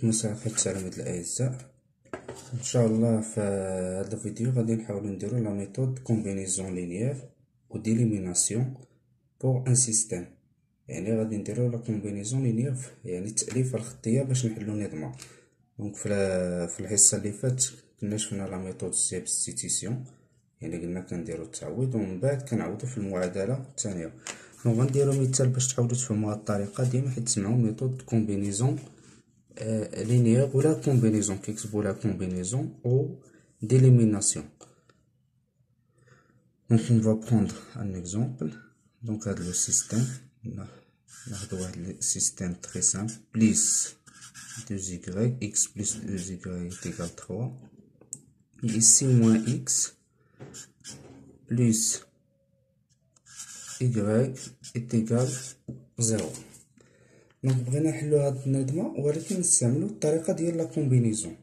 مسافة التلاميذ الأعزاء، إن شاء الله في هذا الفيديو غادي نحاولو نديرو لا ميثود كومبينيزون لينيير و ديليميناسيون بور ان سيستيم. يعني غادي نديرو لا كومبينيزون لينيير، يعني التأليفة الخطية باش نحلو نظمة. دونك في الحصة اللي فات كنا شفنا لا ميثود سبستيتيسيون، يعني قلنا كنديرو التعويض ومن بعد كنعوضو في المعادلة الثانية. دونك غنديرو مثال باش تعاودو تفهمو هاد الطريقة ديما، حيت تسمعو ميثود كومبينيزون linéaire ou la combinaison qui explique la combinaison ou d'élimination. Donc on va prendre un exemple. Donc le système, le système très simple, plus 2y, x plus 2y est égal à 3. Et ici moins x plus y est égal à 0. دونك بغينا نحلو هاد النظمه ولكن نستعملو الطريقه ديال لا كومبينيزون.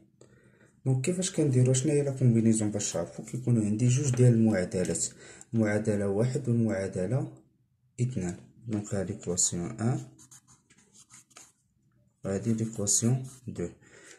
دونك كيفاش كنديرو؟ شناهي لا كومبينيزون باش تعرفو؟ كيكونوا عندي جوج ديال المعادلات، المعادله واحد والمعادله اثنان. دونك هادي ليكواسيون 1 وهادي ليكواسيون 2.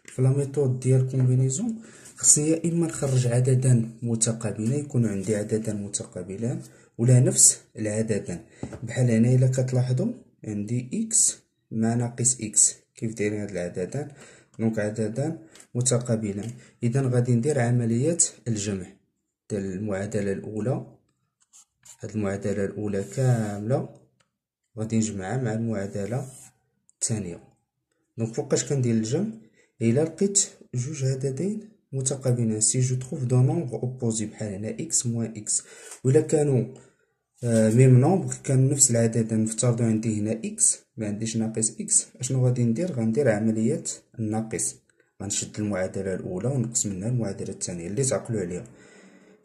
في لا ميثود ديال كومبينيزون خصني يا اما نخرج عددان متقابلين، يكونوا عندي عددان متقابلان ولا نفس العددان. بحال هنا الا كتلاحظوا عندي اكس مع ناقص اكس، كيف دايرين هاد العددان؟ دونك عددان متقابلان. اذا غادي ندير عمليه الجمع ديال المعادله الاولى، هاد المعادله الاولى كامله غادي نجمعها مع المعادله الثانيه. دونك فوقاش كندير الجمع؟ الا لقيت جوج عددين متقابلين، سي جو تروف دو نومبر اوبوزي بحال هنا اكس موان اكس، ولا كانوا ميم نومبر كانوا نفس العدد، نفترضوا عندي هنا اكس ما عنديش ناقص اكس، اشنو غادي ندير؟ غندير عمليه الناقص، غنشد المعادله الاولى ونقص منها المعادله الثانيه اللي تعقلوا عليها.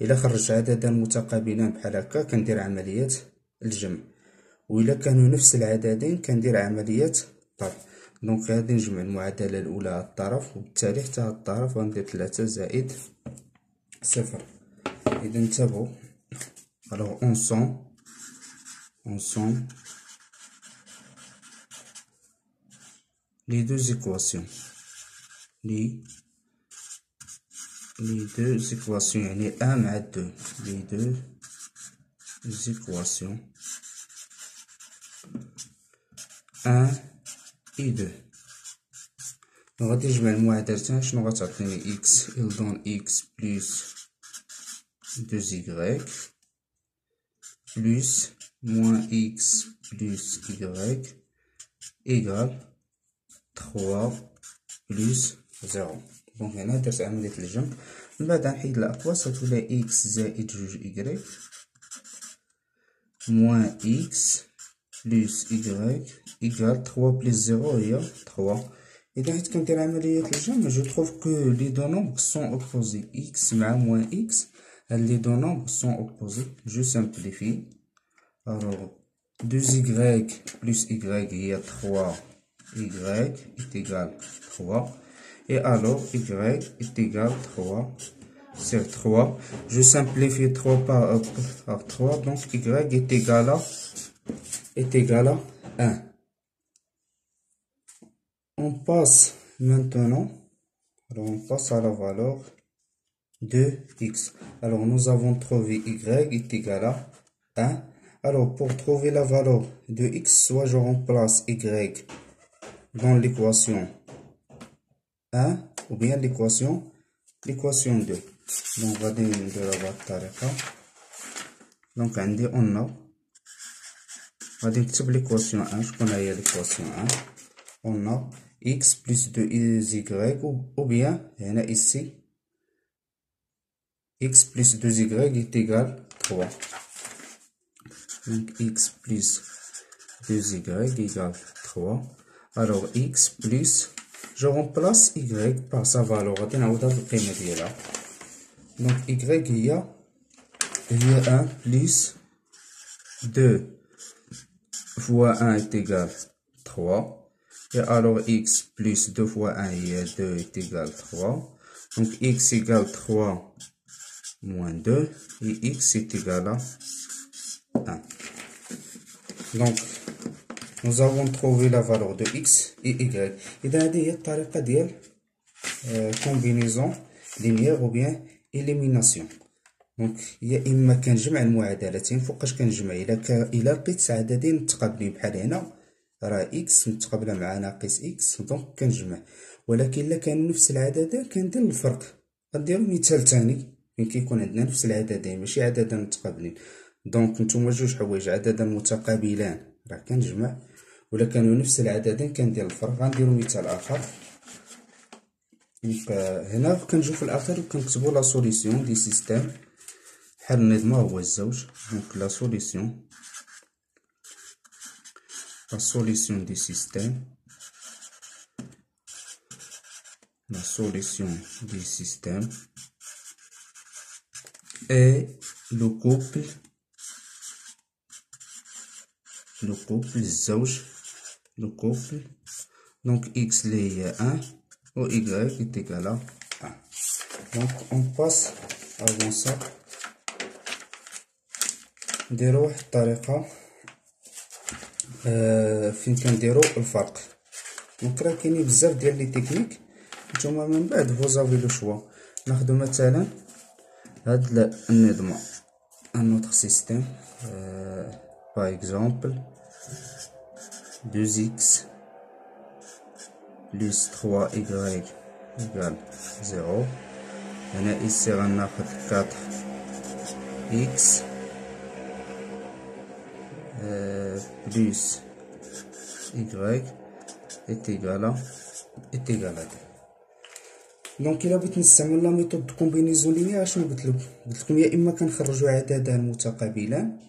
الا خرجت عددان متقابلان بحال هكا كندير عمليه الجمع، والا كانوا نفس العددين كندير عمليه الطرح. دونك غادي نجمع المعادله الاولى على الطرف، وبالتالي حتى هاد الطرف غندير 3 زائد 0. اذا انتبهوا. Alors ensemble les deux équations, les deux équations يعني 1 مع 2، les deux équations 1 et 2. غادي نجمع المعادلتين، شنو غتعطيني؟ x il donne x plus 2y plus moins x plus y égale 3 plus 0. دونك هنا درت عملية الجمع، من بعد غنحيد الأقواس غتولي x زائد 2y moins x plus y égale 3 plus 0 هي 3. إذا حيت كندير عملية الجمع جو تروف كو لي دو نومبر سون أوبوزي، x مع moins x les deux nombres sont opposés. Je simplifie. Alors 2y plus y est 3y est égal 3. Et alors y est égal 3 sur 3. Je simplifie 3 par 3. Donc y est égal à 1. On passe maintenant. Alors on passe à la valeur de x. Alors nous avons trouvé y est égal à 1. Alors pour trouver la valeur de x, soit je remplace y dans l'équation 1 ou bien l'équation 2. Donc غادي نديرو بهاد الطريقة. دونك عندي غادي نكتب l'équation 1. شكون هي l'équation 1؟ on a x plus 2y ou bien هنا ici x plus 2y est égal 3. Donc x plus 2y égale 3. Alors x plus, je remplace y par sa valeur. غادي نعوضها بالقيمة ديالها. Donc y هي 1 plus 2 fois 1 est égal 3. Et alors x plus 2 fois 1 هي 2 est égal 3. Donc x égale 3 moins 2 et x est égal à 1. Donc nous avons trouvé la valeur de x et y. إذا هذه هي الطريقة ديال combinaison linéaire ou bien élimination. دونك يا إما كنجمع المعادلتين. فوقاش كنجمع؟ إلا لقيت عددين متقابلين بحال هنا، راه إكس متقابلة مع ناقص إكس، دونك كنجمع. ولكن إلا كانوا نفس العددين كندير الفرق. غنديرو مثال تاني فين كيكون عندنا نفس العددين ماشي عددين متقابلين. دونك نتوما جوج حوايج، عددان متقابلان راه كنجمع، ولا كانوا نفس العددين كندير الفرق. غنديرو مثال آخر. هنا كنجيو في الأخير وكنكتبو لا سوليسيون دي سيستيم بحال النظام هو الزوج. دونك لا سوليسيون du système, est le couple الزوج donc x اللي هي 1 و y est égal à 1. donc on passe avant ça نديرو واحد الطريقة فين كنديرو الفرق. دونك راه كاينين بزاف ديال لي تكنيك. نتوما من بعد فوزافي لو شوا. ناخدو مثلا هاد النظام ان autre système par exemple 2x plus 3y égale 0. هنا ici غناخد 4x plus y est égal à 2. دونك الا بغيت نستعمل لا ميثود دو كومبينيزون لينيير اشنو قلتلكم يا اما كنخرجوا عددان متقابلان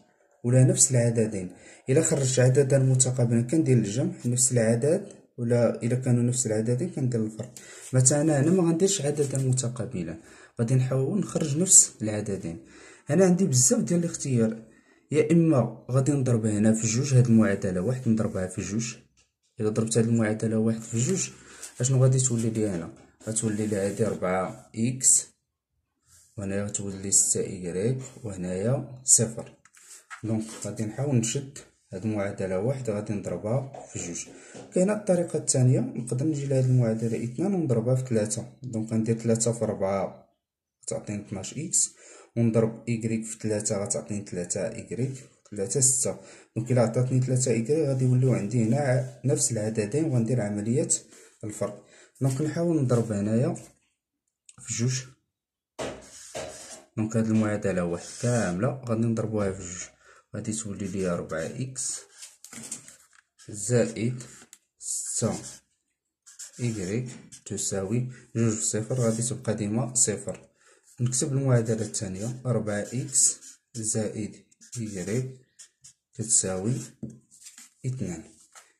ولا نفس العددين. الا خرجت عددان متقابلين كندير الجمع نفس العدد، ولا الا كانوا نفس العددين كندير الفرق. مثلا هنا ما غنديرش عددان متقابلان، غادي نحاول نخرج نفس العددين. انا عندي بزاف ديال الاختيار، يا اما غادي نضرب هنا في جوج، هاد المعادله واحد نضربها في جوج. الا ضربت هاد المعادله واحد في جوج اشنو غادي تولي لي هنا؟ غتولي لي هادي 4 اكس، وهنايا غتولي 6 اي، وهنايا صفر. دونك غادي نحاول نشد هاد المعادله واحد غادي نضربها في جوج. كاينه الطريقه الثانيه، نقدر نجي لهاد المعادله 2 ونضربها في 3. دونك غندير 3 في 4 غتعطيني 12 اكس، ونضرب إيكغيك في 3 غتعطيني 3 إيكغيك، 3 6. دونك إلا عطاتني 3 إيكغيك غادي يوليو عندي هنا نفس العددين، وغندير عملية الفرق. دونك نحاول نضرب هنايا في جوج. دونك هاد المعادلة واحد كاملة غادي نضربوها في جوج، غادي تولي لي 4 إكس زائد 6 إيكغيك تساوي جوج في صفر، غادي تبقى ديما صفر. نكتب المعادلة الثانية 4 إكس زائد إيكغيك كتساوي 2.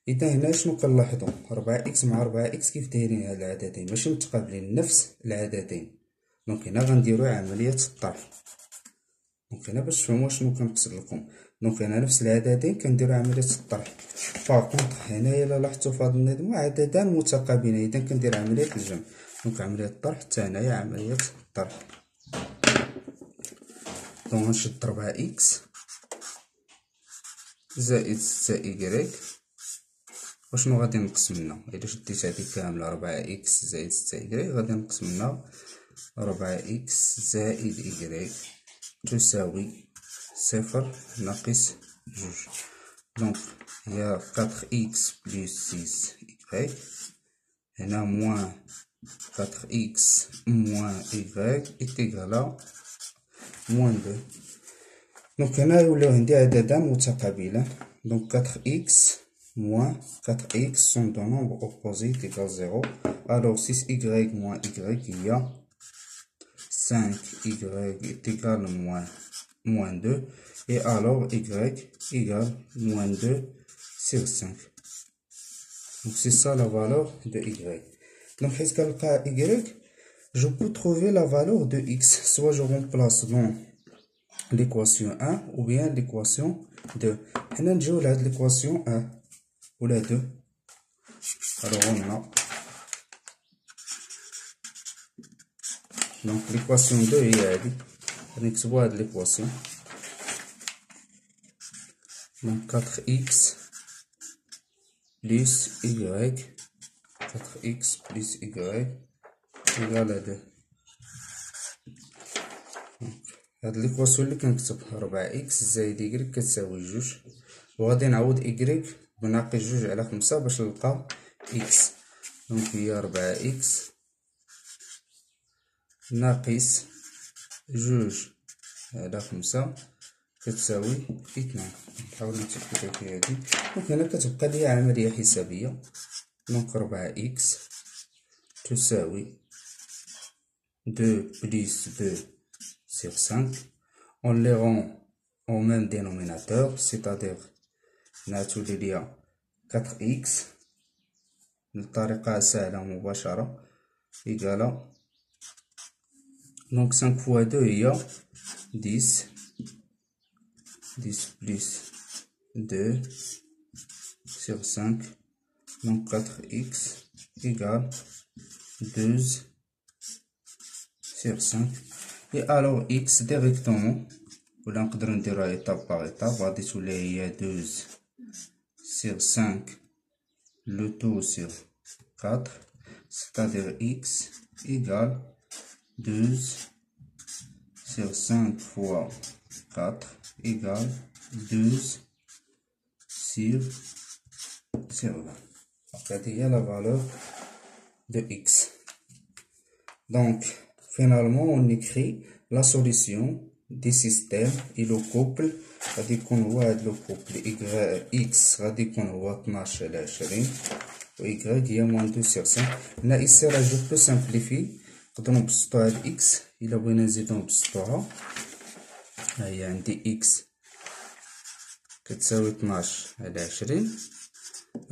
إذا هنا شنو كنلاحظو؟ 4 إكس مع 4 إكس كيف دايرين هاد العددين؟ ماشي متقابلين، نفس العددين. دونك هنا غنديرو عملية الطرح. دونك هنا باش تفهموا شنو كنقصد لكم، دونك هنا نفس العددين كنديرو عملية الطرح. باغ هنايا إلا لاحظتو في هاد النظام عددان متقابلين، إذا كندير عملية الجمع. دونك عملية الطرح حتى هنايا عملية الطرح. دونك غنشد 4 إكس زائد 6 إيكغيك، وشنو غادي نقص منها؟ إلا شديت هادي كاملة 4 إكس زائد 6 إيكغيك غادي نقص منها 4 إكس زائد إيكغيك تساوي صفر ناقص جوج. دونك هي 4 إكس بلس 6 إيكغيك، هنا موان 4 إكس موان إيكغيك إت إيكالا موان 2. دونك هنا يوليو عندي عددان متقابلان. دونك 4 إكس moins 4x sont deux nombres opposés égale 0. Alors 6y moins y, il y a 5y est égal à moins 2. Et alors y égale moins 2 sur 5. Donc c'est ça la valeur de y. Donc qu'est-ce qu'elle a y? Je peux trouver la valeur de x. Soit je remplace dans l'équation 1 ou bien l'équation 2. On a déjà l'équation 1. ولا 2. alors on a donc l'équation 2 هي هادي، غادي نكتبو هاد l'équation. donc 4x plus y 4x plus y égal à 2. هاد ليكواسيون اللي كنكتب 4x زائد y كتساوي 2 وغادي نعوض y بناقص 2 على 5 باش نلقى x. دونك هي 4x ناقص 2 على 5 كتساوي 2. نحاول نتأكد في هادي. دونك هنا كتبقى لي عملية حسابية. دونك 4x تساوي 2 plus 2 sur 5. On les rend au même dénominateur, c'est-à-dire نعتولي ليا 4x بطريقة سهلة مباشرة إيكالا. دونك 5 fois 2 هي 10 plus 2 sur 5. Donc 4x égale 12 sur 5. Et alors x directement, ولا نقدر نديروها étape par étape. غادي تولي هي 12 sur 5 le tout sur 4, c'est-à-dire x égale 12 sur 5 fois 4 égale 12 sur 20. Donc هذه هي la valeur de x. Donc finalement on écrit la solution des systèmes et le couple. غادي يكون هو هاد لو كوبل x غادي يكون هو 12 على 20 و y هي موان 2 sur 5. هنا ici راه جو بو سامبليفي. نقدرو نبسطو هاد x إلا بغينا نزيدو نبسطوها. ها هي عندي x كتساوي 12 على 20.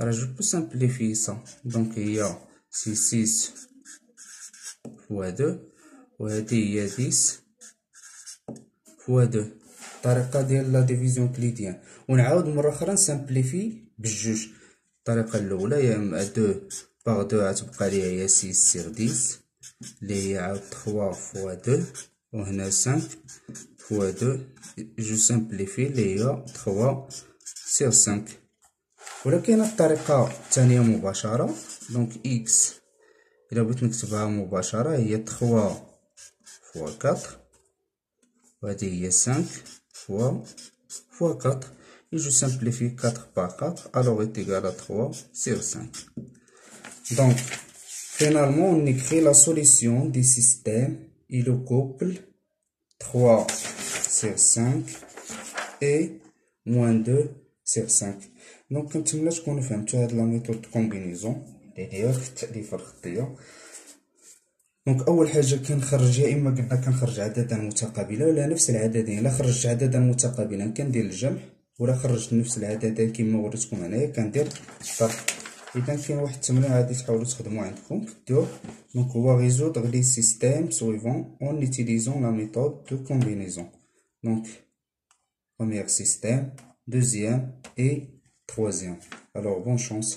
راه جو بو سامبليفي سا. دونك هي سي 6 فوا 2 و هادي هي 10 فوا 2. الطريقة ديال لا ديفيزيون كليديان. ونعاود مرة أخرى نسامبليفي بالجوج. الطريقة الأولى هي 2 باغ 2 غتبقى ليا هي 6 سيغ 10 اللي هي عاود 3 فوا 2 وهنا 5 فوا 2 جو سامبليفي اللي هي 3 سيغ 5. ولكن الطريقة الثانية مباشرة. دونك إكس إلا بغيت نكتبها مباشرة هي 3 فوا 4 وهذه هي 5 fois 4. Et je simplifie 4 par 4, alors est égal à 3 sur 5. Donc, finalement, on écrit la solution du système et le couple 3 sur 5 et moins 2 sur 5. Donc, كنتمنى تكونوا فهمتوا هاد لا ميثود كومبينيزون اللي هي في التأليفة الخطية. دونك اول حاجه كنخرج يا اما قلنا كنخرج عددا متقابلا ولا نفس العددين. الا خرجت عددا متقابلا كندير الجمع، ولا خرجت نفس العددين كما وريتكم هنايا كندير الضرب. اذا كاين واحد التمرين غادي تحاولوا تخدموا عندكم كديروا. دونك هو résoudre les systèmes suivants en utilisant la méthode de combinaison. Donc premier système, deuxième et troisième. Alors bonne chance.